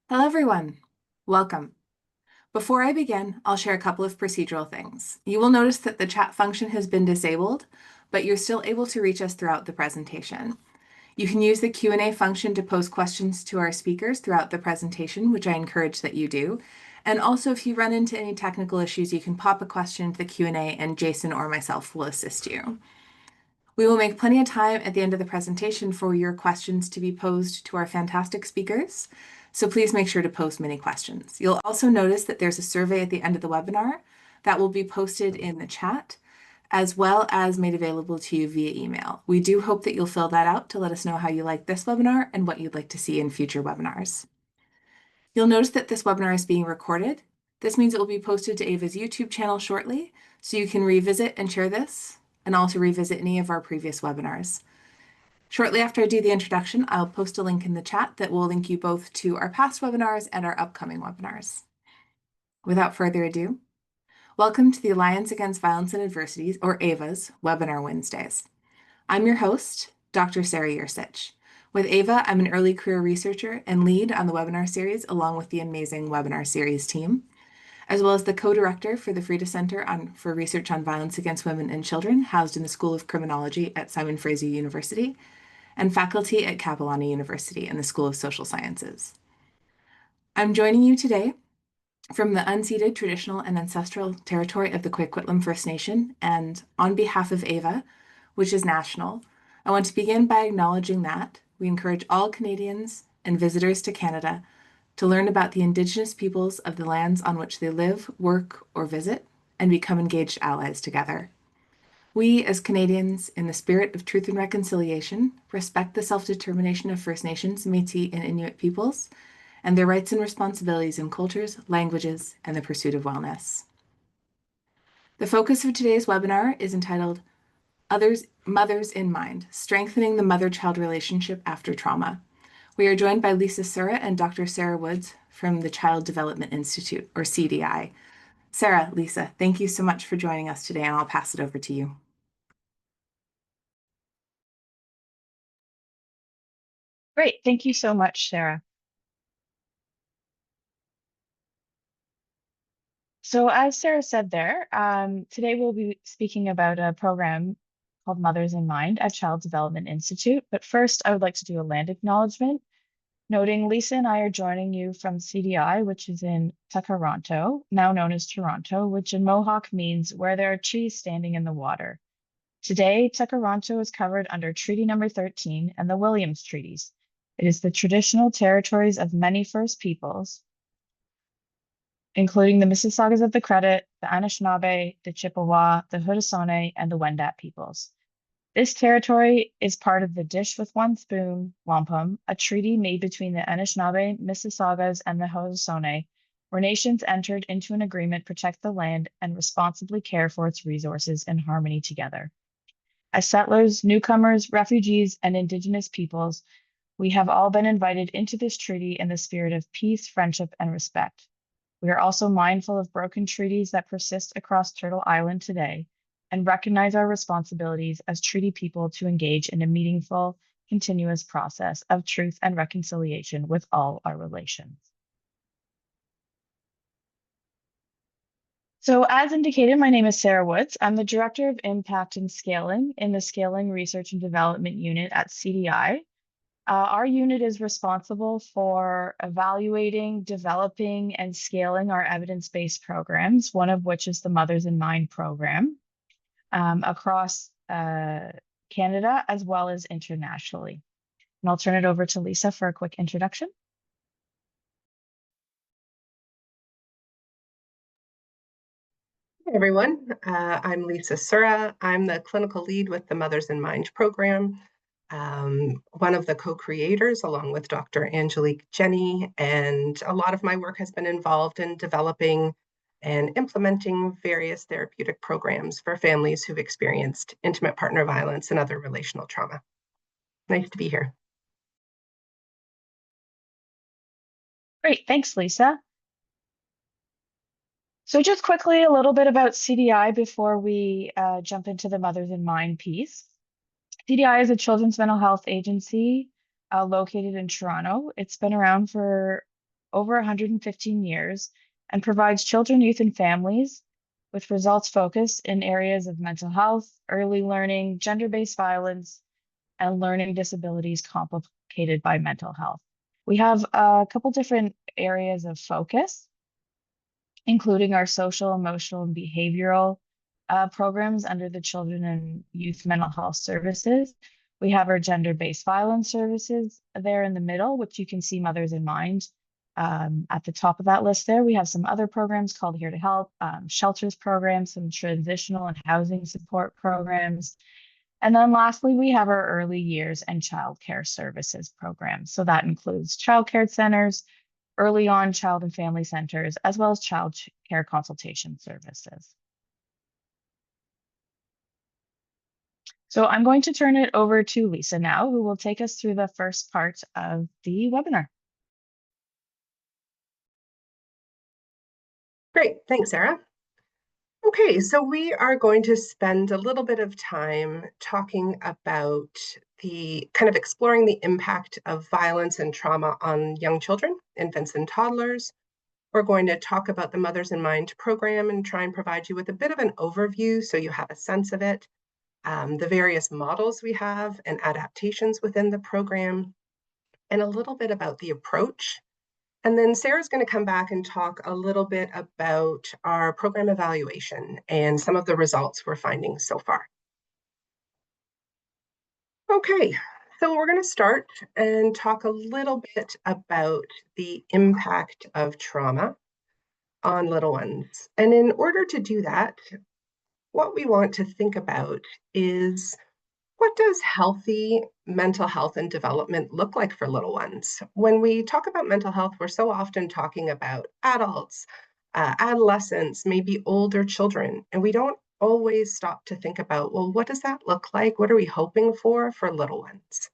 Hello, everyone. Welcome. Before I begin, I'll share a couple of procedural things. You will notice that the chat function has been disabled, but you're still able to reach us throughout the presentation. You can use the Q&A function to pose questions to our speakers throughout the presentation, which I encourage that you do. And also, if you run into any technical issues, you can pop a question into the Q&A and Jason or myself will assist you. We will make plenty of time at the end of the presentation for your questions to be posed to our fantastic speakers, so please make sure to post many questions. You'll also notice that there's a survey at the end of the webinar that will be posted in the chat, as well as made available to you via email. We do hope that you'll fill that out to let us know how you like this webinar and what you'd like to see in future webinars. You'll notice that this webinar is being recorded. This means it will be posted to Ava's YouTube channel shortly, so you can revisit and share this, and also revisit any of our previous webinars. Shortly after I do the introduction, I'll post a link in the chat that will link you both to our past webinars and our upcoming webinars. Without further ado, welcome to the Alliance Against Violence and Adversities, or AVA's, Webinar Wednesdays. I'm your host, Dr. Sara Yursich. With AVA, I'm an early career researcher and lead on the webinar series along with the amazing webinar series team, as well as the co-director for the Frida Center for Research on Violence Against Women and Children, housed in the School of Criminology at Simon Fraser University, and faculty at Capilano University in the School of Social Sciences. I'm joining you today from the unceded traditional and ancestral territory of the Coquitlam First Nation, and on behalf of AVA, which is national, I want to begin by acknowledging that we encourage all Canadians and visitors to Canada to learn about the Indigenous peoples of the lands on which they live, work, or visit, and become engaged allies together. We, as Canadians, in the spirit of truth and reconciliation, respect the self-determination of First Nations, Métis, and Inuit peoples, and their rights and responsibilities in cultures, languages, and the pursuit of wellness. The focus of today's webinar is entitled Mothers in Mind, Strengthening the Mother-Child Relationship After Trauma. We are joined by Lisa Sura and Dr. Sarah Woods from the Child Development Institute, or CDI. Sarah, Lisa, thank you so much for joining us today, and I'll pass it over to you. Great. Thank you so much, Sarah. So as Sarah said there, today we'll be speaking about a program called Mothers in Mind at Child Development Institute. But first, I would like to do a land acknowledgement, noting Lisa and I are joining you from CDI, which is in Takaranto, now known as Toronto, which in Mohawk means where there are trees standing in the water. Today, Takaranto is covered under Treaty Number 13 and the Williams Treaties. It is the traditional territories of many First Peoples, including the Mississaugas of the Credit, the Anishinaabe, the Chippewa, the Haudenosaunee, and the Wendat peoples. This territory is part of the Dish with One Spoon wampum, a treaty made between the Anishinaabe, Mississaugas, and the Haudenosaunee, where nations entered into an agreement to protect the land and responsibly care for its resources in harmony together. As settlers, newcomers, refugees, and Indigenous peoples, we have all been invited into this treaty in the spirit of peace, friendship, and respect. We are also mindful of broken treaties that persist across Turtle Island today and recognize our responsibilities as treaty people to engage in a meaningful, continuous process of truth and reconciliation with all our relations. So as indicated, my name is Sarah Woods. I'm the Director of Impact and Scaling in the Scaling Research and Development Unit at CDI. Our unit is responsible for evaluating, developing, and scaling our evidence-based programs, one of which is the Mothers in Mind program, across Canada as well as internationally. And I'll turn it over to Lisa for a quick introduction. Hi, everyone. I'm Lisa Sura. I'm the clinical lead with the Mothers in Mind program. One of the co-creators along with Dr. Angelique Jenny, and a lot of my work has been involved in developing and implementing various therapeutic programs for families who've experienced intimate partner violence and other relational trauma. Nice to be here. Great, thanks, Lisa. So just quickly, a little bit about CDI before we jump into the Mothers in Mind piece. CDI is a children's mental health agency located in Toronto. It's been around for over 115 years and provides children, youth, and families with results focused in areas of mental health, early learning, gender-based violence, and learning disabilities complicated by mental health. We have a couple different areas of focus, including our social, emotional, and behavioral programs under the Children and Youth Mental Health Services. We have our gender-based violence services there in the middle, which you can see Mothers in Mind at the top of that list there. We have some other programs called Here to Help, shelters programs, some transitional and housing support programs. And then lastly, we have our early years and childcare services programs. So that includes childcare centers, early on child and family centers, as well as child care consultation services. So I'm going to turn it over to Lisa now, who will take us through the first part of the webinar. Great, thanks, Sarah. Okay, so we are going to spend a little bit of time talking about the kind of exploring the impact of violence and trauma on young children, infants and toddlers. We're going to talk about the Mothers in Mind program and try and provide you with a bit of an overview so you have a sense of it, the various models we have and adaptations within the program, and a little bit about the approach. And then Sarah's going to come back and talk a little bit about our program evaluation and some of the results we're finding so far. Okay, so we're going to start and talk a little bit about the impact of trauma on little ones. And in order to do that, what we want to think about is, what does healthy mental health and development look like for little ones? When we talk about mental health, we're so often talking about adults, adolescents, maybe older children, and we don't always stop to think about, well, what does that look like? What are we hoping for little ones?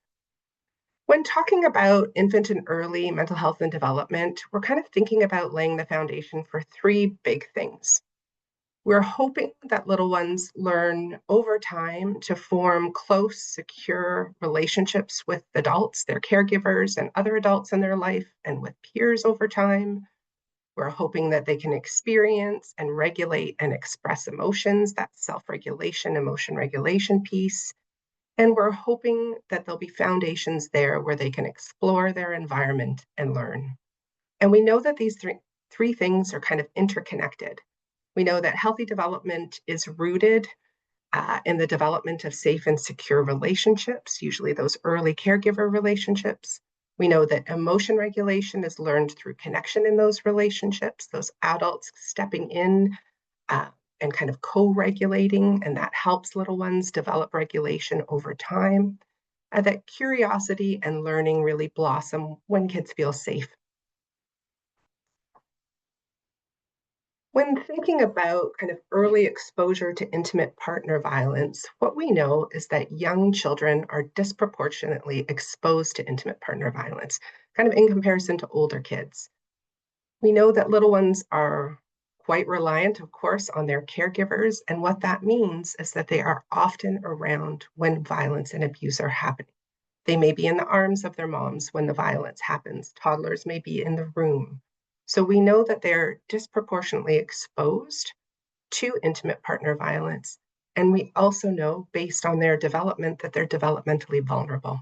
When talking about infant and early mental health and development, we're kind of thinking about laying the foundation for three big things. We're hoping that little ones learn over time to form close, secure relationships with adults, their caregivers, and other adults in their life, and with peers over time. We're hoping that they can experience and regulate and express emotions, that self-regulation, emotion regulation piece. And we're hoping that there'll be foundations there where they can explore their environment and learn. And we know that these three things are kind of interconnected. We know that healthy development is rooted in the development of safe and secure relationships, usually those early caregiver relationships. We know that emotion regulation is learned through connection in those relationships, those adults stepping in and kind of co-regulating, and that helps little ones develop regulation over time. That curiosity and learning really blossom when kids feel safe. When thinking about kind of early exposure to intimate partner violence, what we know is that young children are disproportionately exposed to intimate partner violence, kind of in comparison to older kids. We know that little ones are quite reliant, of course, on their caregivers, and what that means is that they are often around when violence and abuse are happening. They may be in the arms of their moms when the violence happens. Toddlers may be in the room. So we know that they're disproportionately exposed to intimate partner violence. And we also know, based on their development, that they're developmentally vulnerable.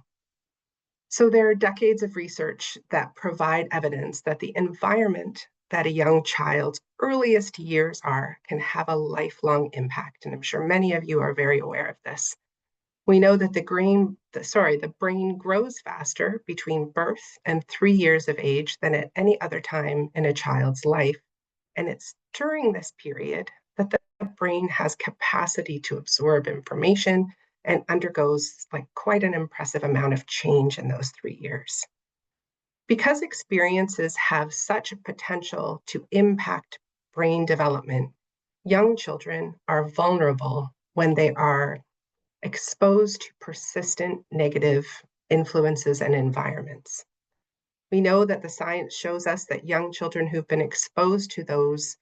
So there are decades of research that provide evidence that the environment that a young child's earliest years are can have a lifelong impact. And I'm sure many of you are very aware of this. We know that the brain grows faster between birth and 3 years of age than at any other time in a child's life. And it's during this period that the brain has capacity to absorb information and undergoes quite an impressive amount of change in those 3 years. Because experiences have such a potential to impact brain development, young children are vulnerable when they are exposed to persistent negative influences and environments. We know that the science shows us that young children who've been exposed to those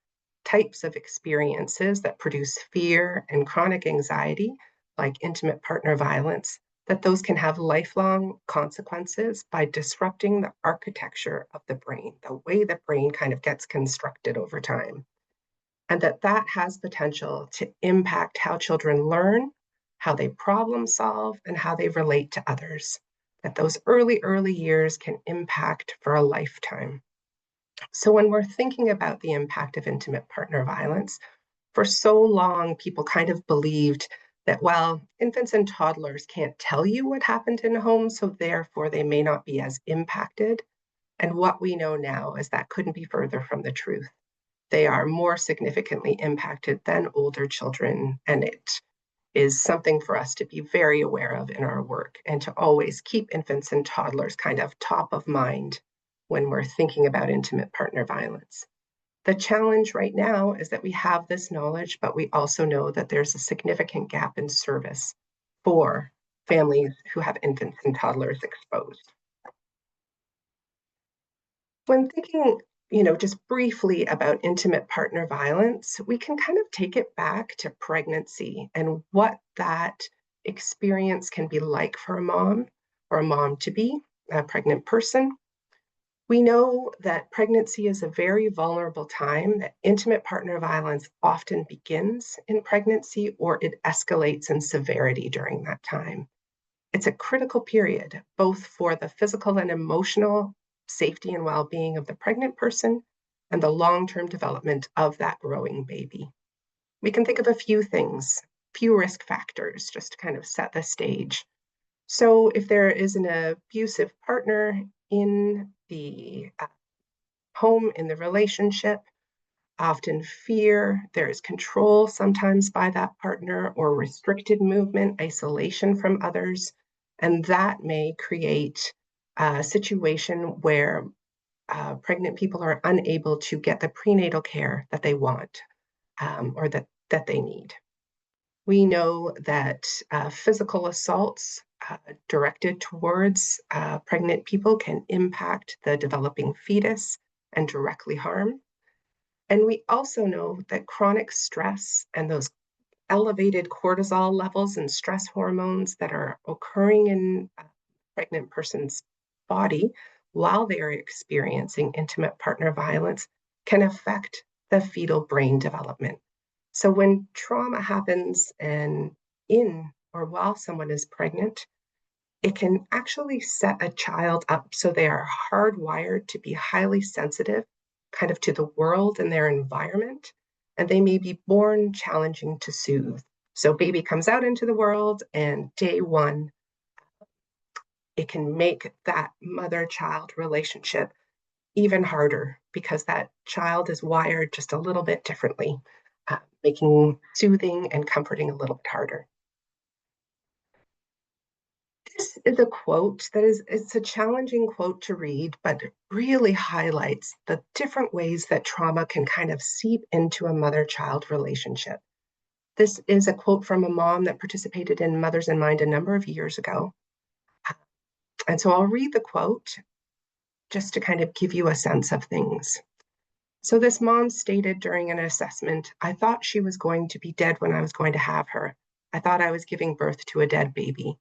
types of experiences that produce fear and chronic anxiety, like intimate partner violence, that those can have lifelong consequences by disrupting the architecture of the brain, the way the brain kind of gets constructed over time. And that has potential to impact how children learn, how they problem solve, and how they relate to others. That those early years can impact for a lifetime. So when we're thinking about the impact of intimate partner violence, for so long, people kind of believed that, well, infants and toddlers can't tell you what happened in a home, so therefore they may not be as impacted. And what we know now is that couldn't be further from the truth. They are more significantly impacted than older children, and it is something for us to be very aware of in our work and to always keep infants and toddlers kind of top of mind when we're thinking about intimate partner violence. The challenge right now is that we have this knowledge, but we also know that there's a significant gap in service for families who have infants and toddlers exposed. When thinking, just briefly about intimate partner violence, we can kind of take it back to pregnancy and what that experience can be like for a mom or a mom to be, a pregnant person. We know that pregnancy is a very vulnerable time, that intimate partner violence often begins in pregnancy or it escalates in severity during that time. It's a critical period, both for the physical and emotional safety and well-being of the pregnant person and the long-term development of that growing baby. We can think of a few things, few risk factors, just to kind of set the stage. So if there is an abusive partner in the home, in the relationship, often fear, there is control sometimes by that partner or restricted movement, isolation from others, and that may create a situation where pregnant people are unable to get the prenatal care that they want or that they need. We know that physical assaults directed towards pregnant people can impact the developing fetus and directly harm. And we also know that chronic stress and those elevated cortisol levels and stress hormones that are occurring in a pregnant person's body while they are experiencing intimate partner violence can affect the fetal brain development. So when trauma happens and in or while someone is pregnant, it can actually set a child up so they are hardwired to be highly sensitive kind of to the world and their environment, and they may be born challenging to soothe. So baby comes out into the world and day one, it can make that mother-child relationship even harder because that child is wired just a little bit differently, making soothing and comforting a little bit harder. This is a quote it's a challenging quote to read, but it really highlights the different ways that trauma can kind of seep into a mother-child relationship. This is a quote from a mom that participated in Mothers in Mind a number of years ago. And so I'll read the quote just to kind of give you a sense of things. So this mom stated during an assessment, "I thought she was going to be dead when I was going to have her. I thought I was giving birth to a dead baby.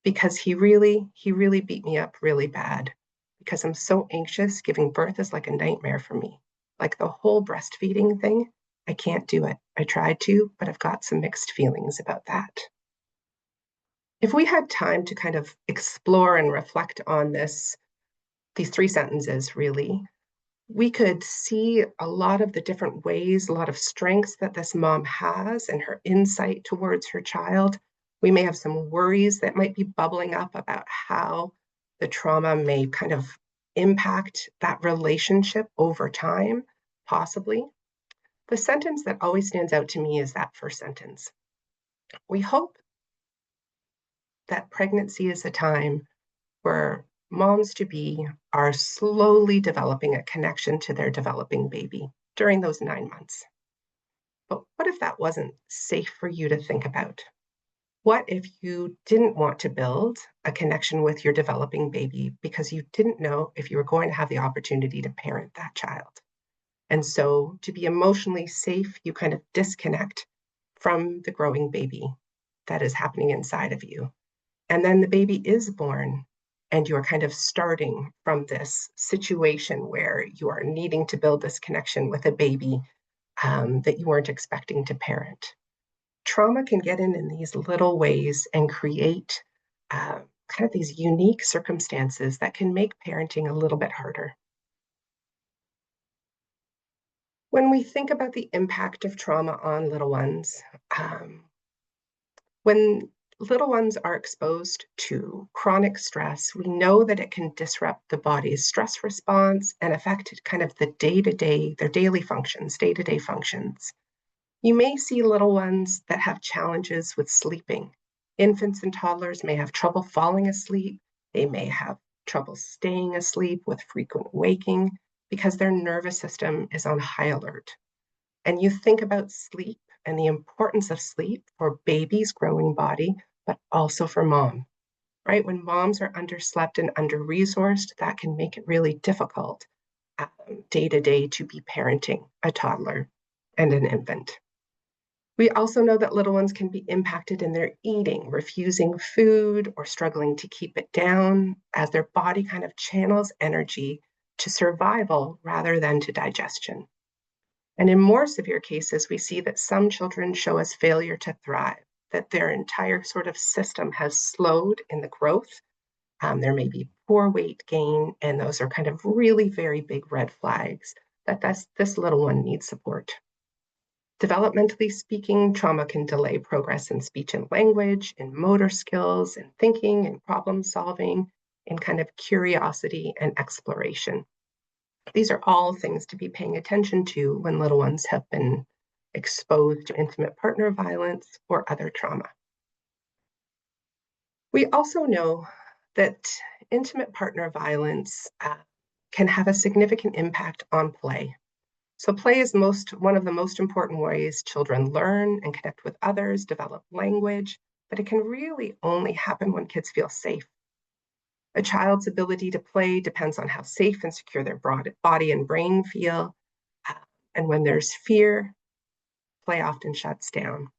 Because he really beat me up really bad. Because I'm so anxious, giving birth is like a nightmare for me. Like the whole breastfeeding thing, I can't do it. I tried to, but I've got some mixed feelings about that." If we had time to kind of explore and reflect on these three sentences really, we could see a lot of the different ways, a lot of strengths that this mom has and her insight towards her child. We may have some worries that might be bubbling up about how the trauma may kind of impact that relationship over time, possibly. The sentence that always stands out to me is that first sentence. We hope that pregnancy is a time where moms to be are slowly developing a connection to their developing baby during those 9 months. But what if that wasn't safe for you to think about? What if you didn't want to build a connection with your developing baby because you didn't know if you were going to have the opportunity to parent that child? And so to be emotionally safe, you kind of disconnect from the growing baby that is happening inside of you. And then the baby is born, and you're kind of starting from this situation where you are needing to build this connection with a baby that you weren't expecting to parent. Trauma can get in these little ways and create kind of these unique circumstances that can make parenting a little bit harder. When we think about the impact of trauma on little ones, when little ones are exposed to chronic stress, we know that it can disrupt the body's stress response and affect kind of the day-to-day, their daily functions, day-to-day functions. You may see little ones that have challenges with sleeping. Infants and toddlers may have trouble falling asleep. They may have trouble staying asleep with frequent waking because their nervous system is on high alert. And you think about sleep and the importance of sleep for baby's growing body, but also for mom, right? When moms are underslept and under-resourced, that can make it really difficult day to day to be parenting a toddler and an infant. We also know that little ones can be impacted in their eating, refusing food or struggling to keep it down as their body kind of channels energy to survival rather than to digestion. And in more severe cases, we see that some children show us failure to thrive, that their entire sort of system has slowed in the growth. There may be poor weight gain, and those are kind of really very big red flags that this little one needs support. Developmentally speaking, trauma can delay progress in speech and language, in motor skills, in thinking and problem solving, in kind of curiosity and exploration. These are all things to be paying attention to when little ones have been exposed to intimate partner violence or other trauma. We also know that intimate partner violence can have a significant impact on play. So play is one of the most important ways children learn and connect with others, develop language, but it can really only happen when kids feel safe. A child's ability to play depends on how safe and secure their body and brain feel. And when there's fear, play often shuts down.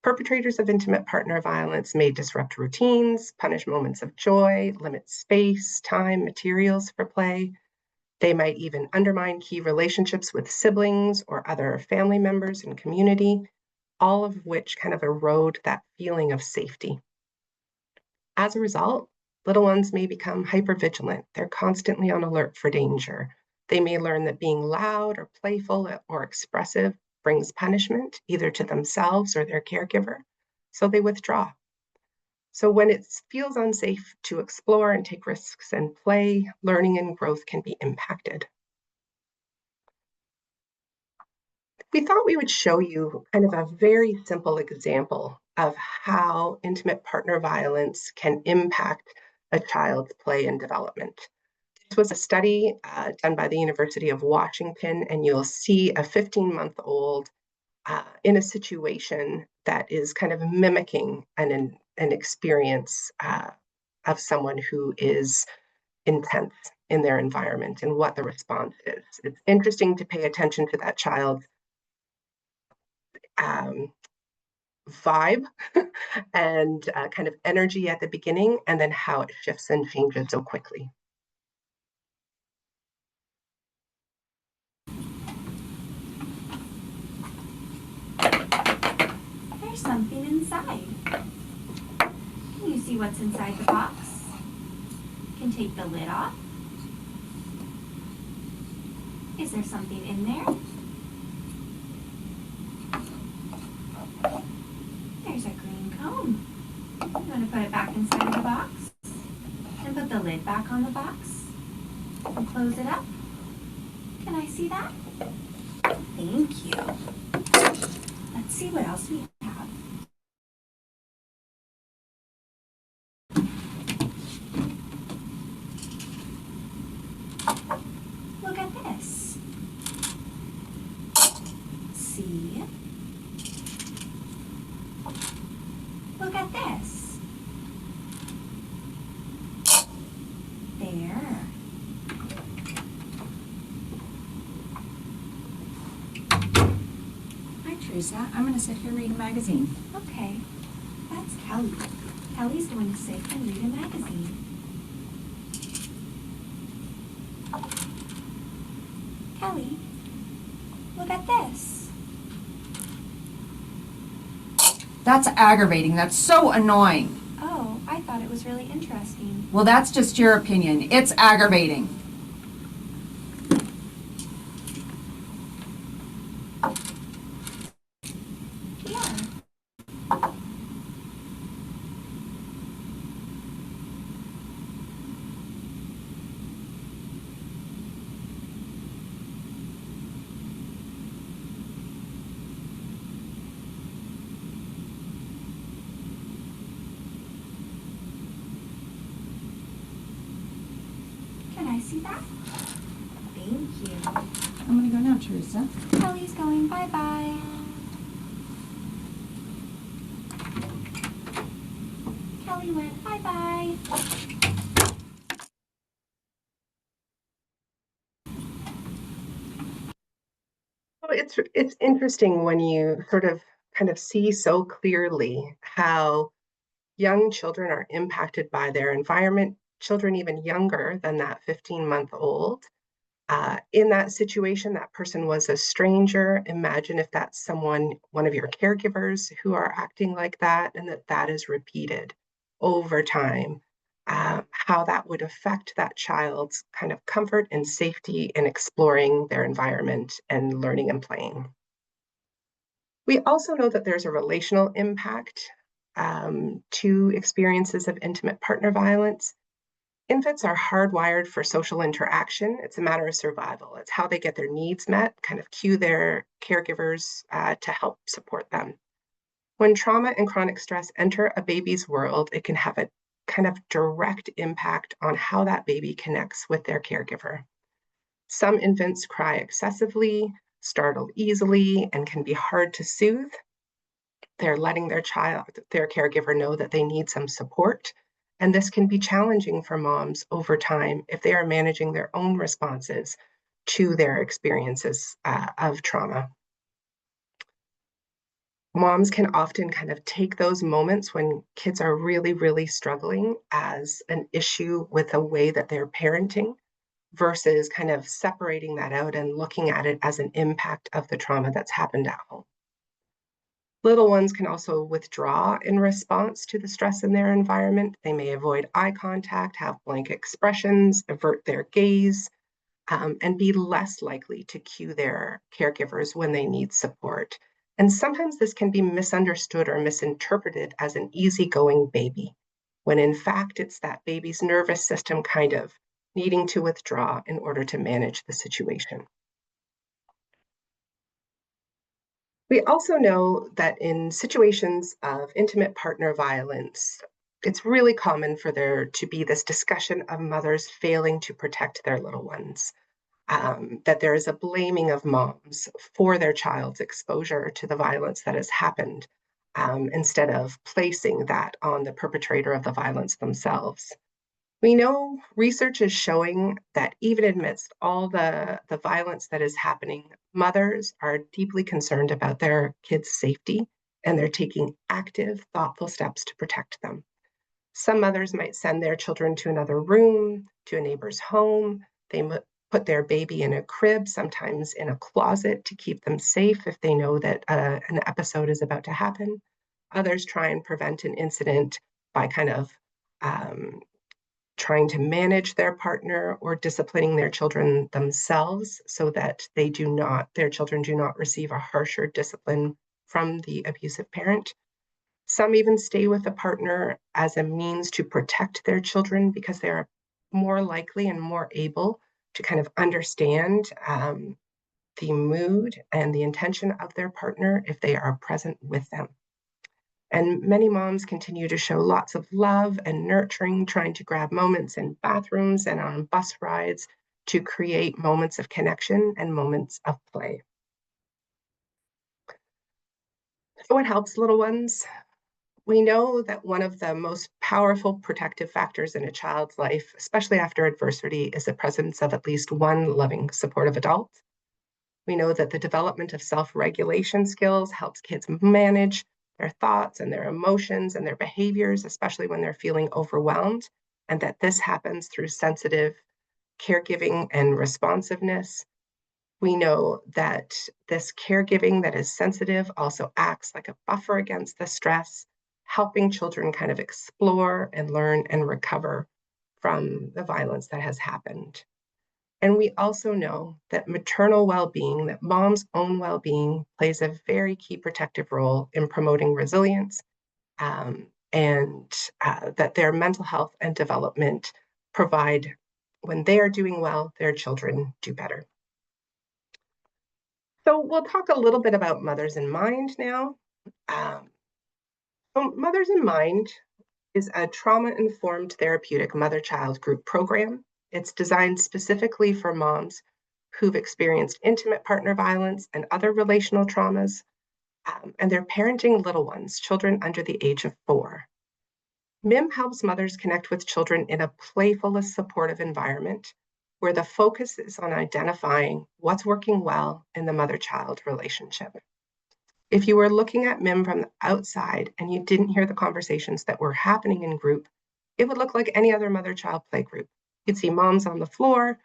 Perpetrators of intimate partner violence may disrupt routines, punish moments of joy, limit space, time, materials for play. They might even undermine key relationships with siblings or other family members and community, all of which kind of erode that feeling of safety. As a result, little ones may become hypervigilant. They're constantly on alert for danger. They may learn that being loud or playful or expressive brings punishment, either to themselves or their caregiver, so they withdraw. So when it feels unsafe to explore and take risks and play, learning and growth can be impacted. We thought we would show you kind of a very simple example of how intimate partner violence can impact a child's play and development. This was a study done by the University of Washington, and you'll see a 15-month-old in a situation that is kind of mimicking an experience of someone who is intense in their environment and what the response is. It's interesting to pay attention to that child's vibe and kind of energy at the beginning, and then how it shifts and changes so quickly. There's something inside. Can you see what's inside the box? You can take the lid off. Is there something in there? There's a green cone. You want to put it back inside of the box? And put the lid back on the box? And close it up? Can I see that? Thank you. Let's see what else we have. Look at this. See? Look at this. There. Hi, Teresa. I'm going to sit here and read a magazine. Okay. That's Kelly. Kelly's going to sit and read a magazine. Kelly, look at this. That's aggravating. That's so annoying. Oh, I thought it was really interesting. Well, that's just your opinion. It's aggravating. Here. Can I see that? Thank you. I'm going to go now, Teresa. Kelly's going bye-bye. Kelly went bye-bye. Well, it's interesting when you sort of kind of see so clearly how young children are impacted by their environment, children even younger than that 15-month-old. In that situation, that person was a stranger. Imagine if that's someone, one of your caregivers who are acting like that, and that is repeated over time, how that would affect that child's kind of comfort and safety in exploring their environment and learning and playing. We also know that there's a relational impact to experiences of intimate partner violence. Infants are hardwired for social interaction. It's a matter of survival. It's how they get their needs met, kind of cue their caregivers to help support them. When trauma and chronic stress enter a baby's world, it can have a kind of direct impact on how that baby connects with their caregiver. Some infants cry excessively, startle easily, and can be hard to soothe. They're letting their caregiver know that they need some support. And this can be challenging for moms over time if they are managing their own responses to their experiences of trauma. Moms can often kind of take those moments when kids are really, really struggling as an issue with the way that they're parenting versus kind of separating that out and looking at it as an impact of the trauma that's happened at home. Little ones can also withdraw in response to the stress in their environment. They may avoid eye contact, have blank expressions, avert their gaze, and be less likely to cue their caregivers when they need support. And sometimes this can be misunderstood or misinterpreted as an easygoing baby, when in fact it's that baby's nervous system kind of needing to withdraw in order to manage the situation. We also know that in situations of intimate partner violence, it's really common for there to be this discussion of mothers failing to protect their little ones, that there is a blaming of moms for their child's exposure to the violence that has happened, instead of placing that on the perpetrator of the violence themselves. We know research is showing that even amidst all the violence that is happening, mothers are deeply concerned about their kids' safety, and they're taking active, thoughtful steps to protect them. Some mothers might send their children to another room, to a neighbor's home. They put their baby in a crib, sometimes in a closet, to keep them safe if they know that an episode is about to happen. Others try and prevent an incident by kind of trying to manage their partner or disciplining their children themselves so that their children do not receive a harsher discipline from the abusive parent. Some even stay with the partner as a means to protect their children because they're more likely and more able to kind of understand the mood and the intention of their partner if they are present with them. And many moms continue to show lots of love and nurturing, trying to grab moments in bathrooms and on bus rides to create moments of connection and moments of play. So what helps little ones? We know that one of the most powerful protective factors in a child's life, especially after adversity, is the presence of at least one loving, supportive adult. We know that the development of self-regulation skills helps kids manage their thoughts and their emotions and their behaviors, especially when they're feeling overwhelmed, and that this happens through sensitive caregiving and responsiveness. We know that this caregiving that is sensitive also acts like a buffer against the stress, helping children kind of explore and learn and recover from the violence that has happened. And we also know that maternal well-being, that mom's own well-being, plays a very key protective role in promoting resilience, and that their mental health and development provide, when they are doing well, their children do better. So we'll talk a little bit about Mothers in Mind now. So Mothers in Mind is a trauma-informed therapeutic mother-child group program. It's designed specifically for moms who've experienced intimate partner violence and other relational traumas, and they're parenting little ones, children under the age of 4. MIM helps mothers connect with children in a playful, supportive environment where the focus is on identifying what's working well in the mother-child relationship. If you were looking at MIM from the outside and you didn't hear the conversations that were happening in group, it would look like any other mother-child play group. You'd see moms on the floor,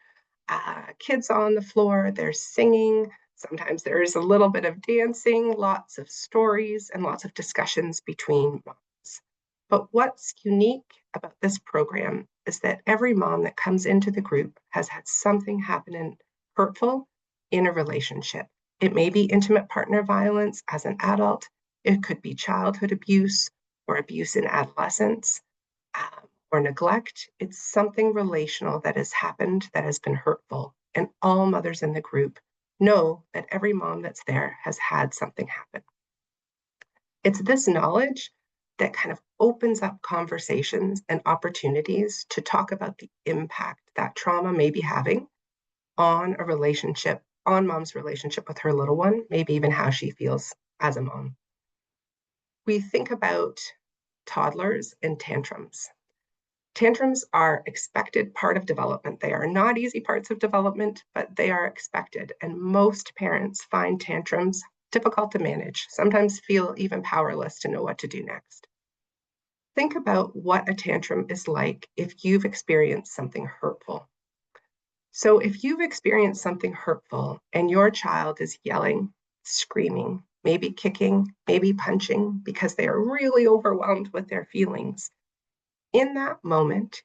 kids on the floor, they're singing. Sometimes there is a little bit of dancing, lots of stories, and lots of discussions between moms. But what's unique about this program is that every mom that comes into the group has had something happen hurtful in a relationship. It may be intimate partner violence as an adult. It could be childhood abuse or abuse in adolescence, or neglect. It's something relational that has happened that has been hurtful. And all mothers in the group know that every mom that's there has had something happen. It's this knowledge that kind of opens up conversations and opportunities to talk about the impact that trauma may be having on a relationship, on mom's relationship with her little one, maybe even how she feels as a mom. We think about toddlers and tantrums. Tantrums are expected part of development. They are not easy parts of development, but they are expected. And most parents find tantrums difficult to manage, sometimes feel even powerless to know what to do next. Think about what a tantrum is like if you've experienced something hurtful. So if you've experienced something hurtful and your child is yelling, screaming, maybe kicking, maybe punching because they are really overwhelmed with their feelings, in that moment,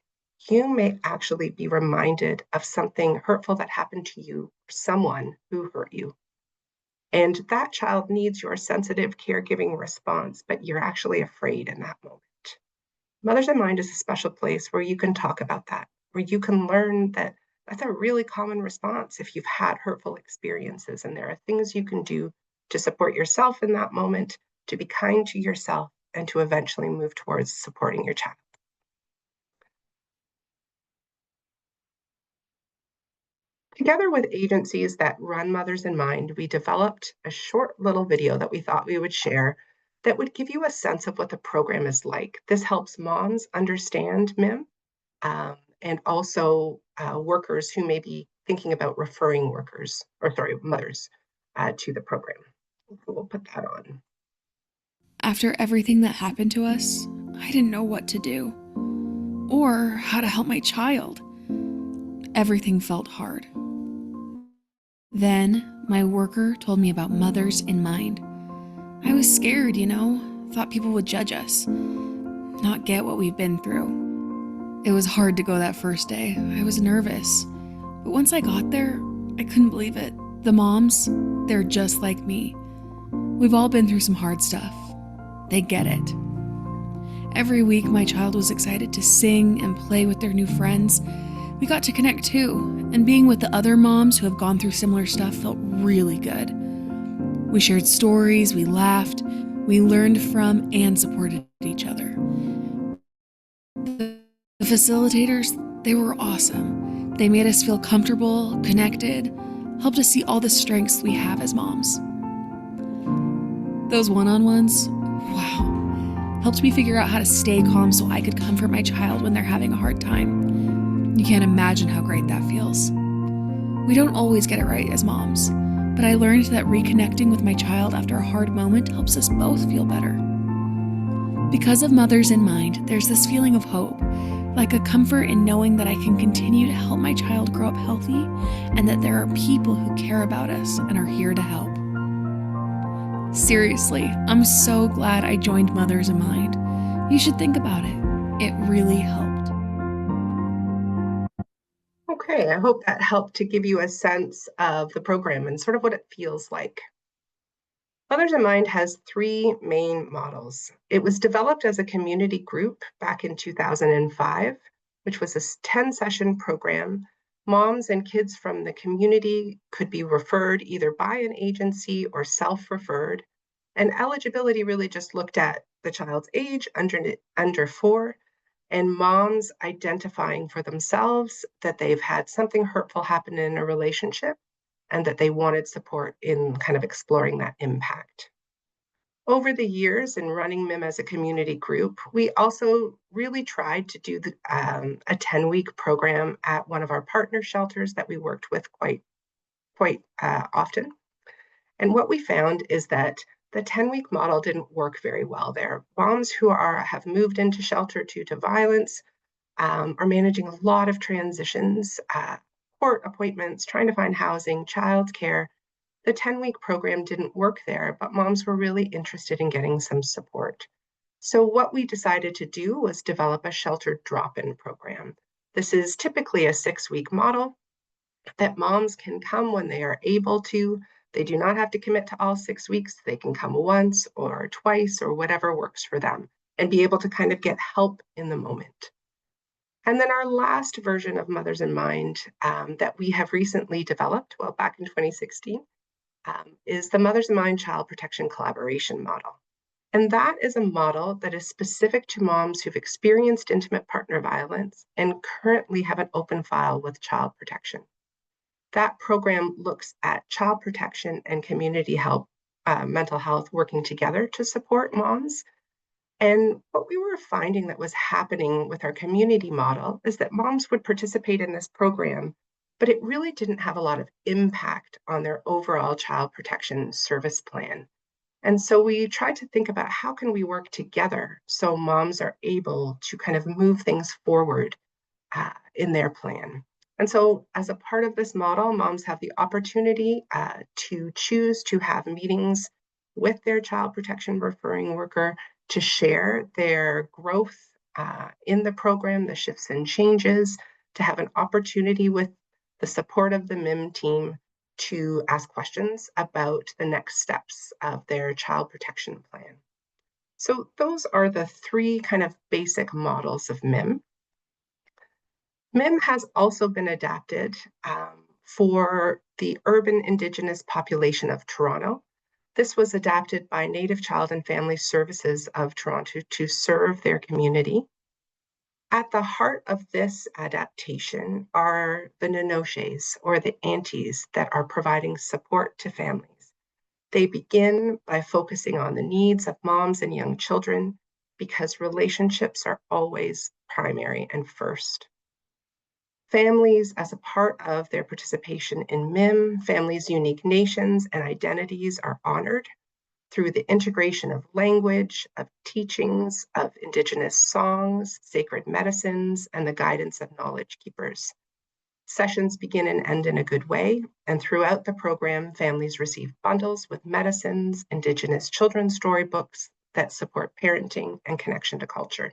you may actually be reminded of something hurtful that happened to you or someone who hurt you. And that child needs your sensitive caregiving response, but you're actually afraid in that moment. Mothers in Mind is a special place where you can talk about that, where you can learn that that's a really common response if you've had hurtful experiences. And there are things you can do to support yourself in that moment, to be kind to yourself, and to eventually move towards supporting your child. Together with agencies that run Mothers in Mind, we developed a short little video that we thought we would share that would give you a sense of what the program is like. This helps moms understand MIM, and also workers who may be thinking about referring mothers to the program. So we'll put that on. After everything that happened to us, I didn't know what to do or how to help my child. Everything felt hard. Then my worker told me about Mothers in Mind. I was scared, thought people would judge us, not get what we've been through. It was hard to go that first day. I was nervous. But once I got there, I couldn't believe it. The moms, they're just like me. We've all been through some hard stuff. They get it. Every week, my child was excited to sing and play with their new friends. We got to connect too, and being with the other moms who have gone through similar stuff felt really good. We shared stories, we laughed, we learned from and supported each other. The facilitators, they were awesome. They made us feel comfortable, connected, helped us see all the strengths we have as moms. Those one-on-ones, wow, helped me figure out how to stay calm so I could comfort my child when they're having a hard time. You can't imagine how great that feels. We don't always get it right as moms, but I learned that reconnecting with my child after a hard moment helps us both feel better. Because of Mothers in Mind, there's this feeling of hope, like a comfort in knowing that I can continue to help my child grow up healthy and that there are people who care about us and are here to help. Seriously, I'm so glad I joined Mothers in Mind. You should think about it. It really helped. Okay, I hope that helped to give you a sense of the program and sort of what it feels like. Mothers in Mind has three main models. It was developed as a community group back in 2005, which was a 10-session program. Moms and kids from the community could be referred either by an agency or self-referred. And eligibility really just looked at the child's age, under 4, and moms identifying for themselves that they've had something hurtful happen in a relationship and that they wanted support in kind of exploring that impact. Over the years in running MIM as a community group, we also really tried to do a 10-week program at one of our partner shelters that we worked with quite often. And what we found is that the 10-week model didn't work very well there. Moms who have moved into shelter due to violence are managing a lot of transitions, court appointments, trying to find housing, childcare. The 10-week program didn't work there, but moms were really interested in getting some support. So what we decided to do was develop a shelter drop-in program. This is typically a 6-week model that moms can come when they are able to. They do not have to commit to all 6 weeks. They can come once or twice or whatever works for them and be able to kind of get help in the moment. And then our last version of Mothers in Mind that we have recently developed, well, back in 2016, is the Mothers in Mind Child Protection Collaboration Model. And that is a model that is specific to moms who've experienced intimate partner violence and currently have an open file with child protection. That program looks at child protection and community help, mental health working together to support moms. And what we were finding that was happening with our community model is that moms would participate in this program, but it really didn't have a lot of impact on their overall child protection service plan. And so we tried to think about how can we work together so moms are able to kind of move things forward in their plan. And so as a part of this model, moms have the opportunity to choose to have meetings with their child protection referring worker to share their growth in the program, the shifts and changes, to have an opportunity with the support of the MIM team to ask questions about the next steps of their child protection plan. So those are the three kind of basic models of MIM. MIM has also been adapted for the urban Indigenous population of Toronto. This was adapted by Native Child and Family Services of Toronto to serve their community. At the heart of this adaptation are the Nenoches, or the aunties, that are providing support to families. They begin by focusing on the needs of moms and young children because relationships are always primary and first. Families, as a part of their participation in MIM, families' unique nations and identities are honored through the integration of language, of teachings, of Indigenous songs, sacred medicines, and the guidance of knowledge keepers. Sessions begin and end in a good way, and throughout the program, families receive bundles with medicines, Indigenous children's storybooks that support parenting and connection to culture.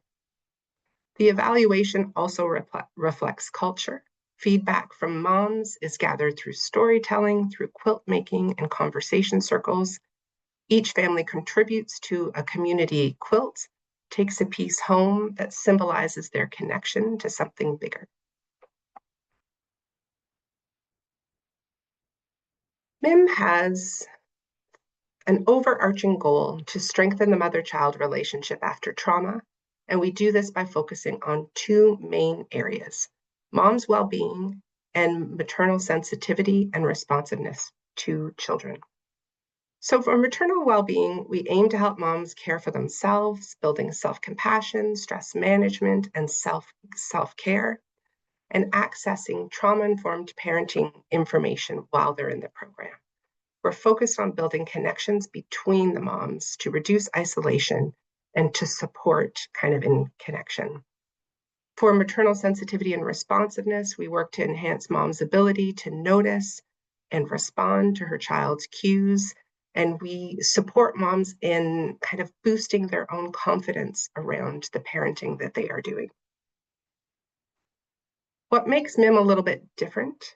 The evaluation also reflects culture. Feedback from moms is gathered through storytelling, through quilt making, and conversation circles. Each family contributes to a community quilt, takes a piece home that symbolizes their connection to something bigger. MIM has an overarching goal to strengthen the mother-child relationship after trauma, and we do this by focusing on two main areas: mom's well-being and maternal sensitivity and responsiveness to children. So for maternal well-being, we aim to help moms care for themselves, building self-compassion, stress management, and self-care, and accessing trauma-informed parenting information while they're in the program. We're focused on building connections between the moms to reduce isolation and to support kind of in connection. For maternal sensitivity and responsiveness, we work to enhance mom's ability to notice and respond to her child's cues. And we support moms in kind of boosting their own confidence around the parenting that they are doing. What makes MIM a little bit different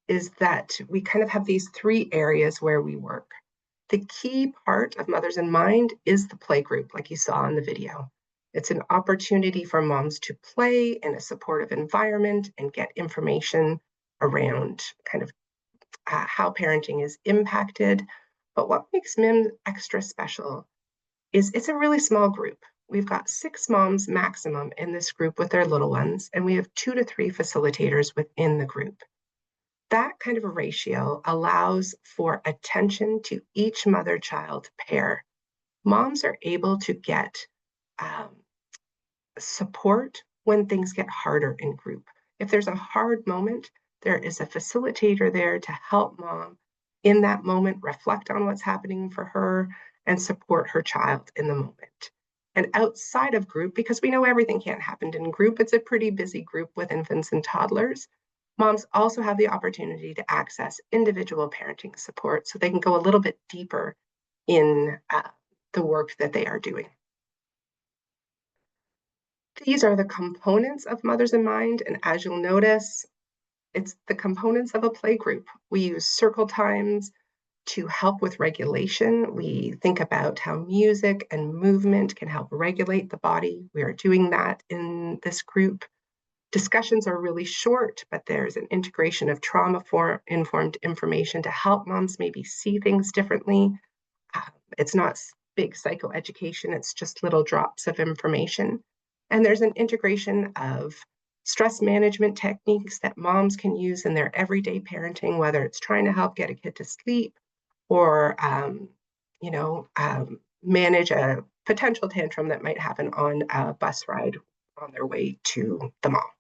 is that we kind of have these three areas where we work. The key part of Mothers in Mind is the play group, like you saw in the video. It's an opportunity for moms to play in a supportive environment and get information around kind of how parenting is impacted. But what makes MIM extra special is it's a really small group. We've got 6 moms maximum in this group with their little ones, and we have 2 to 3 facilitators within the group. That kind of a ratio allows for attention to each mother-child pair. Moms are able to get support when things get harder in group. If there's a hard moment, there is a facilitator there to help mom in that moment reflect on what's happening for her and support her child in the moment. And outside of group, because we know everything can't happen in group, it's a pretty busy group with infants and toddlers. Moms also have the opportunity to access individual parenting support so they can go a little bit deeper in the work that they are doing. These are the components of Mothers in Mind, and as you'll notice, it's the components of a play group. We use circle times to help with regulation. We think about how music and movement can help regulate the body. We are doing that in this group. Discussions are really short, but there's an integration of trauma-informed information to help moms maybe see things differently. It's not big psychoeducation, it's just little drops of information. And there's an integration of stress management techniques that moms can use in their everyday parenting, whether it's trying to help get a kid to sleep or, manage a potential tantrum that might happen on a bus ride on their way to the mall.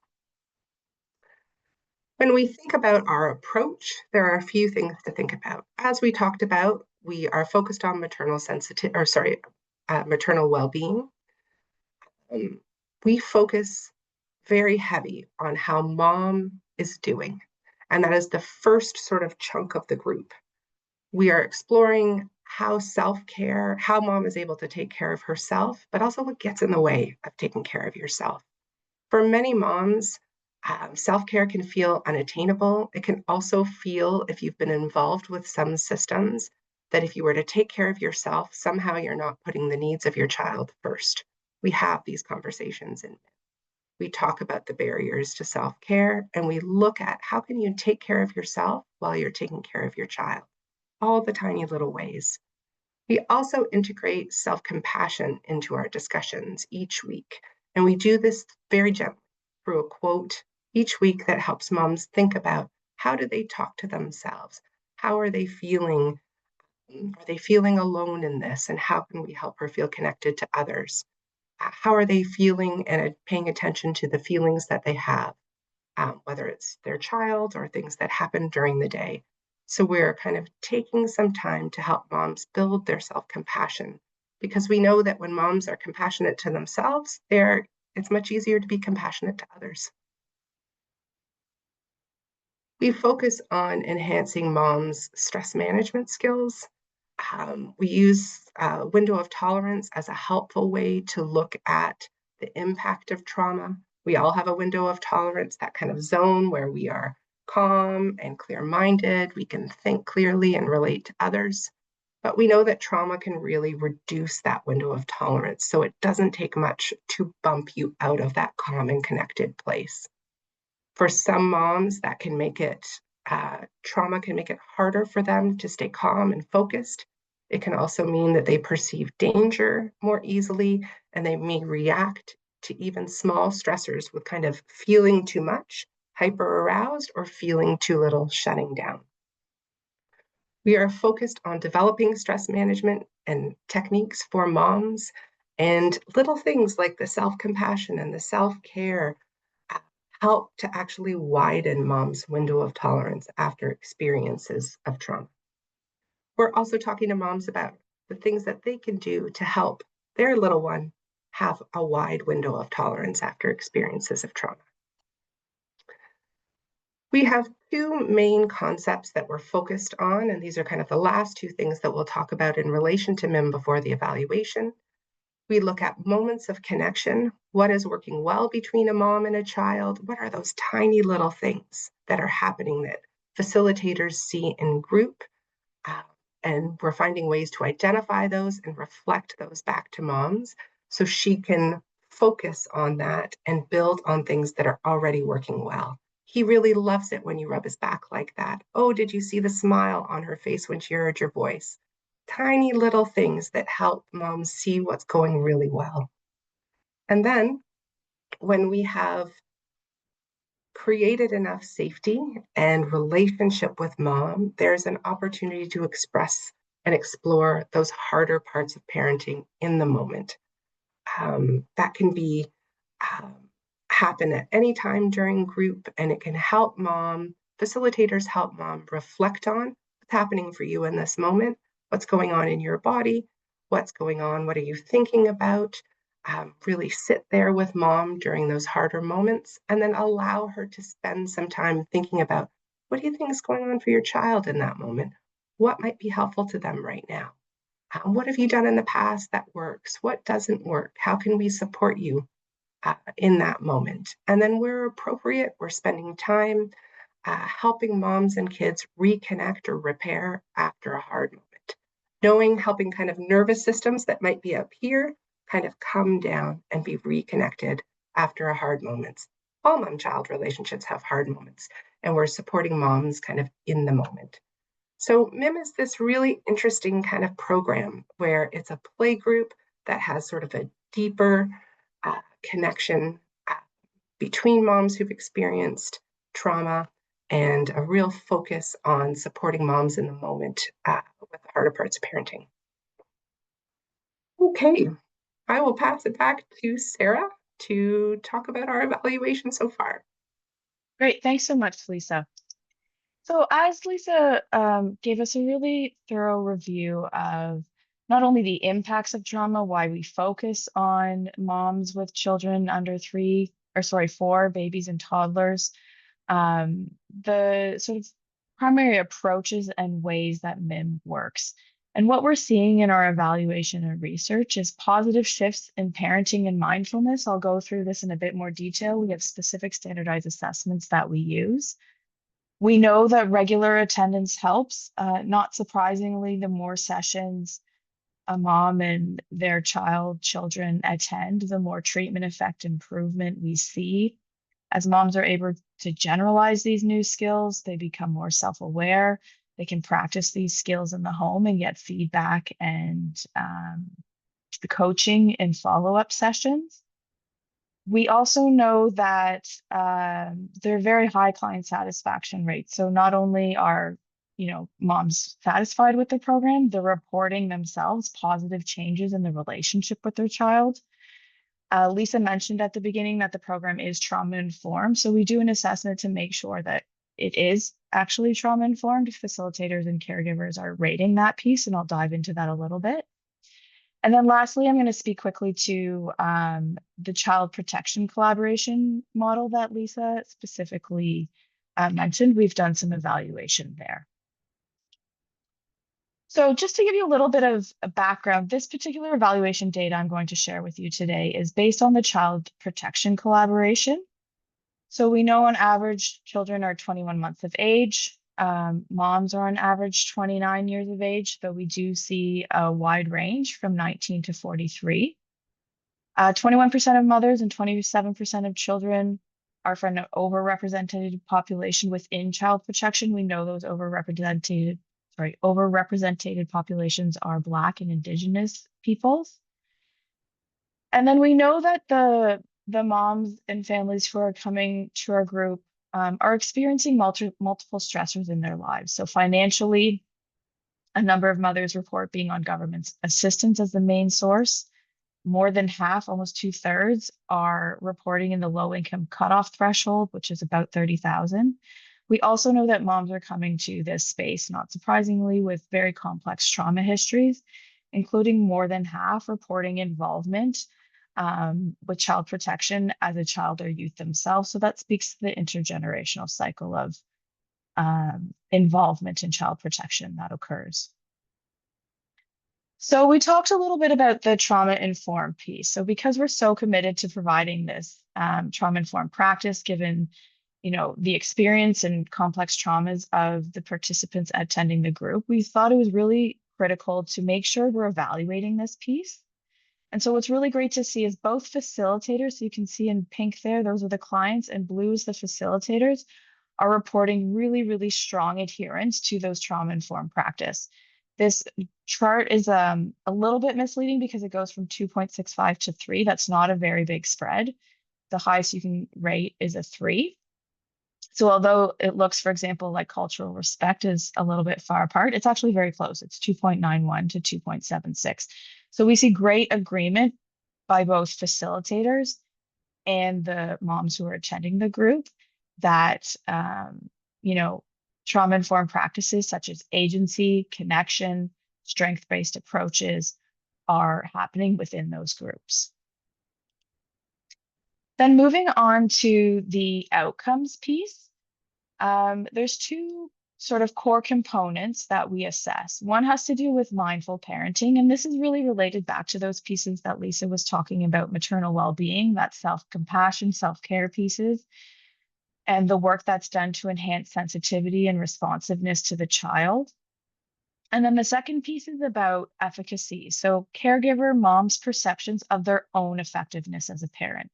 When we think about our approach, there are a few things to think about. As we talked about, we are focused on maternal well-being. We focus very heavy on how mom is doing, and that is the first sort of chunk of the group. We are exploring how self-care, how mom is able to take care of herself, but also what gets in the way of taking care of yourself. For many moms, self-care can feel unattainable. It can also feel, if you've been involved with some systems, that if you were to take care of yourself, somehow you're not putting the needs of your child first. We have these conversations and we talk about the barriers to self-care, and we look at how can you take care of yourself while you're taking care of your child, all the tiny little ways. We also integrate self-compassion into our discussions each week, and we do this very gently through a quote each week that helps moms think about how do they talk to themselves? How are they feeling? Are they feeling alone in this? And how can we help her feel connected to others? How are they feeling and paying attention to the feelings that they have, whether it's their child or things that happen during the day. So we're kind of taking some time to help moms build their self-compassion, because we know that when moms are compassionate to themselves, it's much easier to be compassionate to others. We focus on enhancing moms' stress management skills. We use window of tolerance as a helpful way to look at the impact of trauma. We all have a window of tolerance, that kind of zone where we are calm and clear-minded. We can think clearly and relate to others. But we know that trauma can really reduce that window of tolerance. So it doesn't take much to bump you out of that calm and connected place. For some moms, that can make it trauma can make it harder for them to stay calm and focused. It can also mean that they perceive danger more easily, and they may react to even small stressors with kind of feeling too much, hyper aroused, or feeling too little, shutting down. We are focused on developing stress management and techniques for moms, and little things like the self-compassion and the self-care help to actually widen mom's window of tolerance after experiences of trauma. We're also talking to moms about the things that they can do to help their little one have a wide window of tolerance after experiences of trauma. We have two main concepts that we're focused on, and these are kind of the last two things that we'll talk about in relation to MIM before the evaluation. We look at moments of connection. What is working well between a mom and a child? What are those tiny little things that are happening that facilitators see in group? And we're finding ways to identify those and reflect those back to moms so she can focus on that and build on things that are already working well. He really loves it when you rub his back like that. Oh, did you see the smile on her face when she heard your voice? Tiny little things that help moms see what's going really well. And then when we have created enough safety and relationship with mom, there's an opportunity to express and explore those harder parts of parenting in the moment. That can be happen at any time during group, and it can help mom, facilitators help mom reflect on what's happening for you in this moment, what's going on in your body, what's going on, what are you thinking about. Really sit there with mom during those harder moments, and then allow her to spend some time thinking about what do you think is going on for your child in that moment? What might be helpful to them right now? What have you done in the past that works? What doesn't work? How can we support you in that moment? And then where appropriate, we're spending time helping moms and kids reconnect or repair after a hard moment. Knowing, helping kind of nervous systems that might be up here kind of come down and be reconnected after a hard moment. All mom-child relationships have hard moments, and we're supporting moms kind of in the moment. So MIM is this really interesting kind of program where it's a play group that has sort of a deeper connection between moms who've experienced trauma and a real focus on supporting moms in the moment with the harder parts of parenting. Okay, I will pass it back to Sarah to talk about our evaluation so far. Great. Thanks so much, Lisa. So as Lisa gave us a really thorough review of not only the impacts of trauma, why we focus on moms with children under 4, babies and toddlers, the sort of primary approaches and ways that MIM works. And what we're seeing in our evaluation and research is positive shifts in parenting and mindfulness. I'll go through this in a bit more detail. We have specific standardized assessments that we use. We know that regular attendance helps. Not surprisingly, the more sessions a mom and their children attend, the more treatment effect improvement we see. As moms are able to generalize these new skills, they become more self-aware. They can practice these skills in the home and get feedback and the coaching and follow-up sessions. We also know that there are very high client satisfaction rates. So not only are moms satisfied with the program, they're reporting themselves positive changes in the relationship with their child. Lisa mentioned at the beginning that the program is trauma informed. So we do an assessment to make sure that it is actually trauma informed. Facilitators and caregivers are rating that piece, and I'll dive into that a little bit. And then lastly, I'm going to speak quickly to the child protection collaboration model that Lisa specifically mentioned. We've done some evaluation there. So just to give you a little bit of a background, this particular evaluation data I'm going to share with you today is based on the child protection collaboration. So we know on average, children are 21 months of age. Moms are on average 29 years of age, though we do see a wide range from 19 to 43. 21% of mothers and 27% of children are from an overrepresented population within child protection. We know those overrepresented populations are Black and Indigenous peoples. And then we know that the moms and families who are coming to our group are experiencing multiple stressors in their lives. So financially, a number of mothers report being on government assistance as the main source. More than half, almost 2/3, are reporting in the low income cutoff threshold, which is about 30,000. We also know that moms are coming to this space, not surprisingly, with very complex trauma histories, including more than half reporting involvement with child protection as a child or youth themselves. So that speaks to the intergenerational cycle of involvement in child protection that occurs. So we talked a little bit about the trauma-informed piece. So because we're so committed to providing this trauma-informed practice, given the experience and complex traumas of the participants attending the group, we thought it was really critical to make sure we're evaluating this piece. And so what's really great to see is both facilitators, so you can see in pink there, those are the clients, and blue is the facilitators, are reporting really, really strong adherence to those trauma-informed practice. This chart is a little bit misleading because it goes from 2.65 to 3. That's not a very big spread. The highest you can rate is a 3. So although it looks, for example, like cultural respect is a little bit far apart, it's actually very close. It's 2.91 to 2.76. So we see great agreement by both facilitators and the moms who are attending the group that, trauma-informed practices such as agency, connection, strength-based approaches are happening within those groups. Then moving on to the outcomes piece, there's two sort of core components that we assess. One has to do with mindful parenting, and this is really related back to those pieces that Lisa was talking about, maternal well-being, that self-compassion, self-care pieces, and the work that's done to enhance sensitivity and responsiveness to the child. And then the second piece is about efficacy. So caregiver moms' perceptions of their own effectiveness as a parent.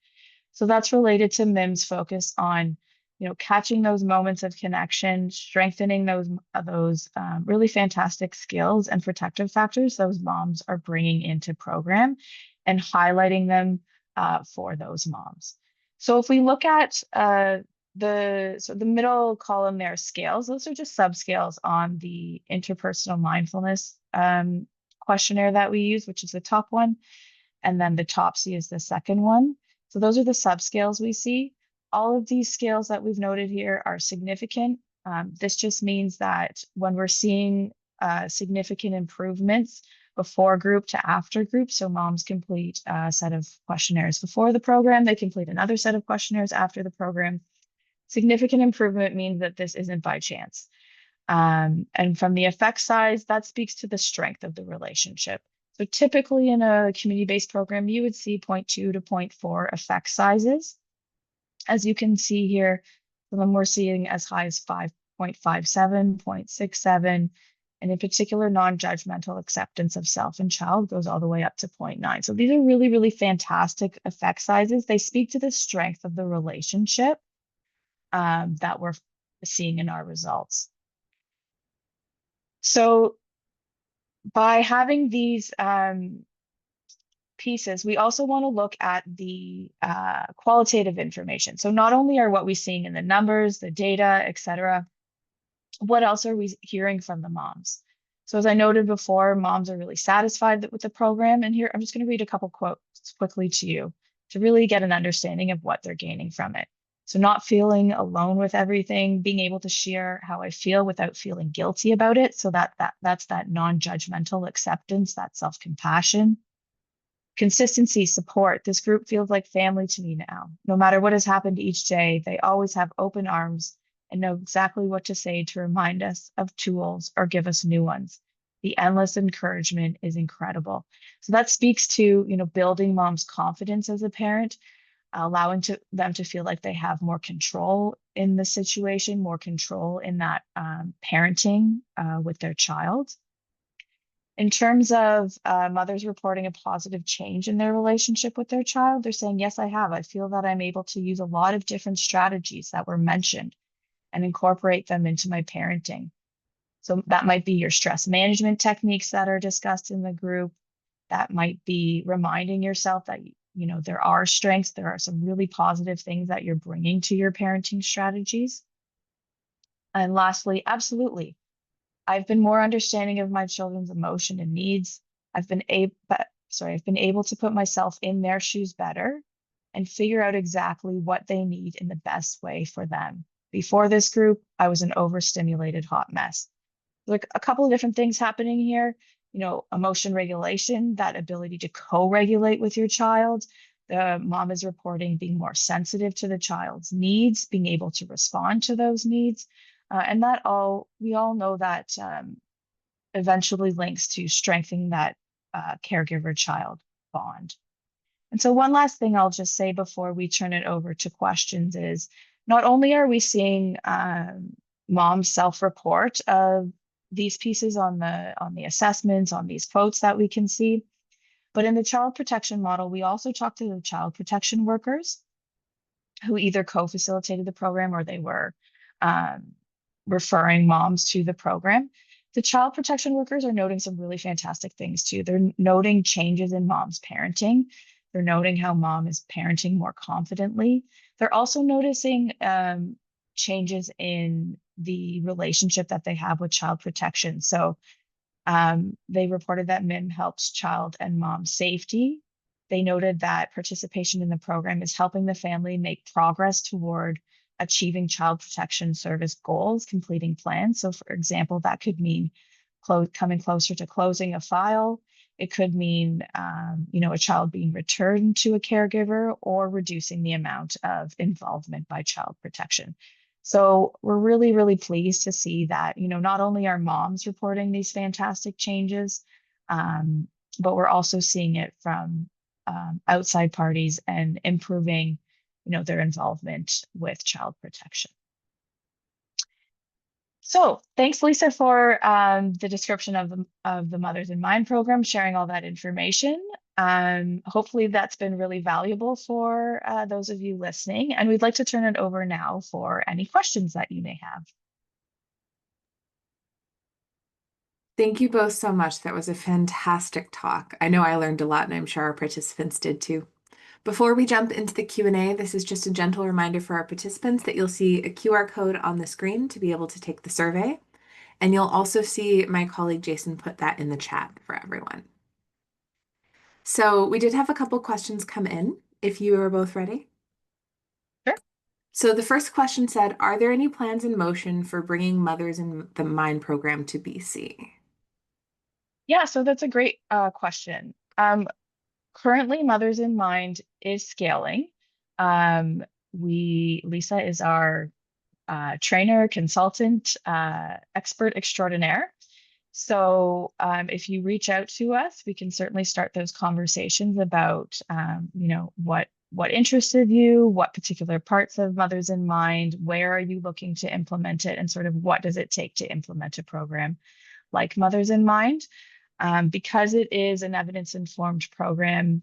So that's related to MIM's focus on, catching those moments of connection, strengthening those really fantastic skills and protective factors those moms are bringing into program, and highlighting them for those moms. So if we look at the middle column there, scales, those are just subscales on the interpersonal mindfulness questionnaire that we use, which is the top one. And then the TOPSY is the second one. So those are the subscales we see. All of these scales that we've noted here are significant. This just means that when we're seeing significant improvements before group to after group, so moms complete a set of questionnaires before the program, they complete another set of questionnaires after the program. Significant improvement means that this isn't by chance. And from the effect size, that speaks to the strength of the relationship. So typically in a community-based program, you would see 0.2 to 0.4 effect sizes. As you can see here, some of them we're seeing as high as 5.57, 0.67, and in particular, non-judgmental acceptance of self and child goes all the way up to 0.9. So these are really, really fantastic effect sizes. They speak to the strength of the relationship that we're seeing in our results. So by having these pieces, we also want to look at the qualitative information. So not only are what we're seeing in the numbers, the data, et cetera, what else are we hearing from the moms? So as I noted before, moms are really satisfied with the program. And here, I'm just going to read a couple quotes quickly to you to really get an understanding of what they're gaining from it. So not feeling alone with everything, being able to share how I feel without feeling guilty about it. So that's that non-judgmental acceptance, that self-compassion. Consistency, support. This group feels like family to me now. No matter what has happened each day, they always have open arms and know exactly what to say to remind us of tools or give us new ones. The endless encouragement is incredible. So that speaks to, building mom's confidence as a parent, allowing them to feel like they have more control in the situation, more control in that parenting with their child. In terms of mothers reporting a positive change in their relationship with their child, they're saying, yes, I have. I feel that I'm able to use a lot of different strategies that were mentioned and incorporate them into my parenting. So that might be your stress management techniques that are discussed in the group. That might be reminding yourself that, there are strengths. There are some really positive things that you're bringing to your parenting strategies. And lastly, absolutely. I've been more understanding of my children's emotion and needs. I've been able to put myself in their shoes better and figure out exactly what they need in the best way for them. Before this group, I was an overstimulated hot mess. Like a couple of different things happening here. emotion regulation, that ability to co-regulate with your child. The mom is reporting being more sensitive to the child's needs, being able to respond to those needs. And we all know that eventually links to strengthening that caregiver-child bond. And so one last thing I'll just say before we turn it over to questions is not only are we seeing moms self-report of these pieces on the assessments, on these quotes that we can see, but in the child protection model, we also talk to the child protection workers who either co-facilitated the program or they were referring moms to the program. The child protection workers are noting some really fantastic things too. They're noting changes in mom's parenting. They're noting how mom is parenting more confidently. They're also noticing changes in the relationship that they have with child protection. So they reported that MIM helps child and mom safety. They noted that participation in the program is helping the family make progress toward achieving child protection service goals, completing plans. So for example, that could mean coming closer to closing a file. It could mean, a child being returned to a caregiver or reducing the amount of involvement by child protection. So we're really, really pleased to see that, not only are moms reporting these fantastic changes, but we're also seeing it from outside parties and improving, their involvement with child protection. So thanks, Lisa, for the description of the Mothers in Mind program, sharing all that information. Hopefully that's been really valuable for those of you listening. And we'd like to turn it over now for any questions that you may have. Thank you both so much. That was a fantastic talk. I know I learned a lot, and I'm sure our participants did too. Before we jump into the Q&A, this is just a gentle reminder for our participants that you'll see a QR code on the screen to be able to take the survey. And you'll also see my colleague Jason put that in the chat for everyone. So we did have a couple questions come in, if you are both ready. Sure. So the first question said, are there any plans in motion for bringing Mothers in the Mind program to BC? Yeah, so that's a great question. Currently, Mothers in Mind is scaling. Lisa is our trainer, consultant, expert extraordinaire. So if you reach out to us, we can certainly start those conversations about, what interested you, what particular parts of Mothers in Mind, where are you looking to implement it, and sort of what does it take to implement a program like Mothers in Mind. Because it is an evidence-informed program,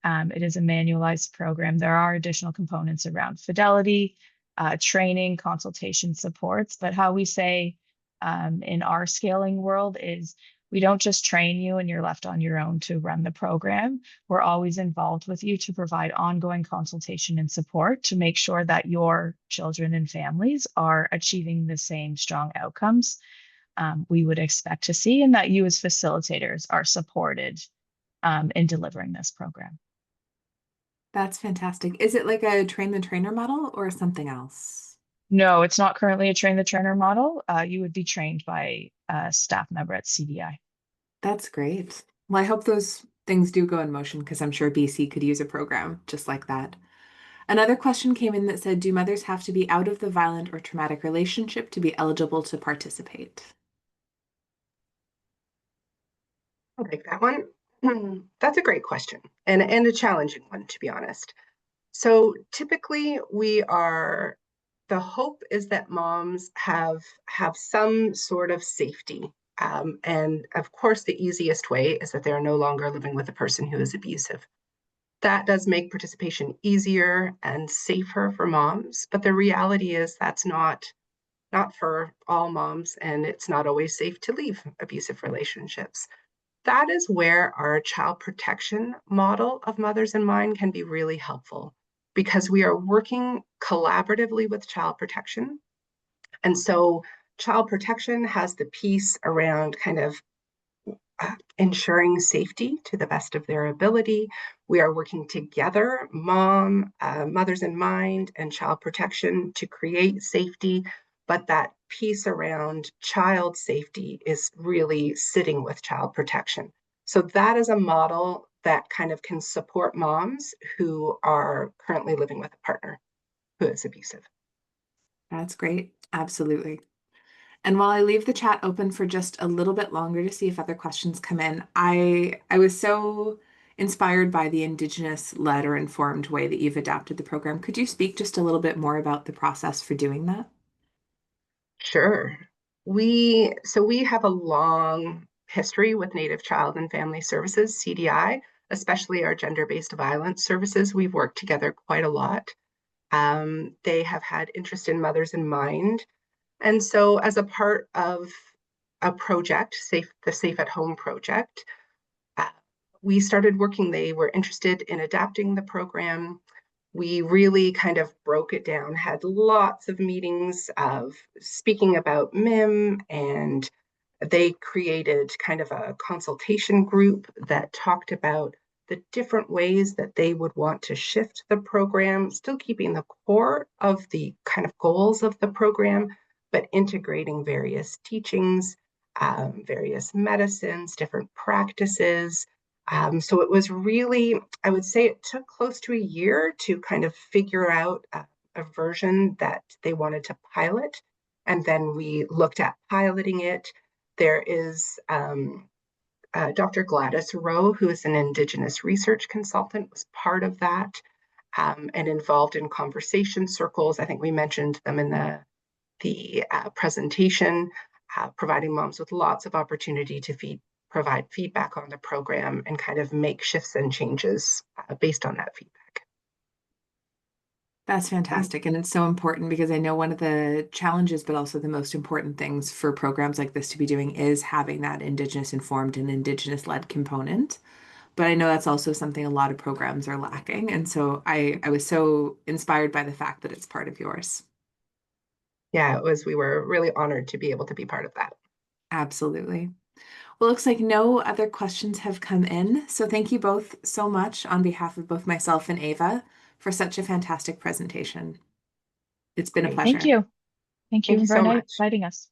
it is a manualized program, there are additional components around fidelity, training, consultation supports. But how we say in our scaling world is we don't just train you and you're left on your own to run the program. We're always involved with you to provide ongoing consultation and support to make sure that your children and families are achieving the same strong outcomes we would expect to see, and that you as facilitators are supported in delivering this program. That's fantastic. Is it like a train the trainer model or something else? No, it's not currently a train the trainer model. You would be trained by a staff member at CDI. That's great. Well, I hope those things do go in motion because I'm sure BC could use a program just like that. Another question came in that said, do mothers have to be out of the violent or traumatic relationship to be eligible to participate? I'll take that one. That's a great question and a challenging one, to be honest. So typically the hope is that moms have some sort of safety. And of course, the easiest way is that they're no longer living with a person who is abusive. That does make participation easier and safer for moms, but the reality is that's not for all moms, and it's not always safe to leave abusive relationships. That is where our child protection model of Mothers in Mind can be really helpful, because we are working collaboratively with child protection. And so child protection has the piece around kind of ensuring safety to the best of their ability. We are working together, Mothers in Mind and child protection, to create safety. but that piece around child safety is really sitting with child protection. So that is a model that kind of can support moms who are currently living with a partner who is abusive. That's great. Absolutely. And while I leave the chat open for just a little bit longer to see if other questions come in, I was so inspired by the Indigenous led or informed way that you've adapted the program. Could you speak just a little bit more about the process for doing that? Sure. We have a long history with Native Child and Family Services, CDI, especially our gender-based violence services. We've worked together quite a lot. They have had interest in mothers in mind. And so as a part of a project, the Safe at Home project, uh, we started working. They were interested in adapting the program. We really kind of broke it down, had lots of meetings of speaking about MIM, and they created kind of a consultation group that talked about the different ways that they would want to shift the program, still keeping the core of the kind of goals of the program, but integrating various teachings, various medicines, different practices. So it was really, I would say it took close to a year to kind of figure out a version that they wanted to pilot. And then we looked at piloting it. There is Dr. Gladys Rowe, who is an Indigenous research consultant, was part of that and involved in conversation circles. I think we mentioned them in the presentation, providing moms with lots of opportunity to provide feedback on the program and kind of make shifts and changes based on that feedback. That's fantastic. And it's so important because I know one of the challenges, but also the most important things for programs like this to be doing is having that Indigenous informed and Indigenous led component. But I know that's also something a lot of programs are lacking. And so I was so inspired by the fact that it's part of yours. Yeah, we were really honored to be able to be part of that. Absolutely. Well, looks like no other questions have come in. So thank you both so much on behalf of both myself and Ava for such a fantastic presentation. It's been a Great. Thank pleasure. you. Thank Thank you you for so much. inviting us.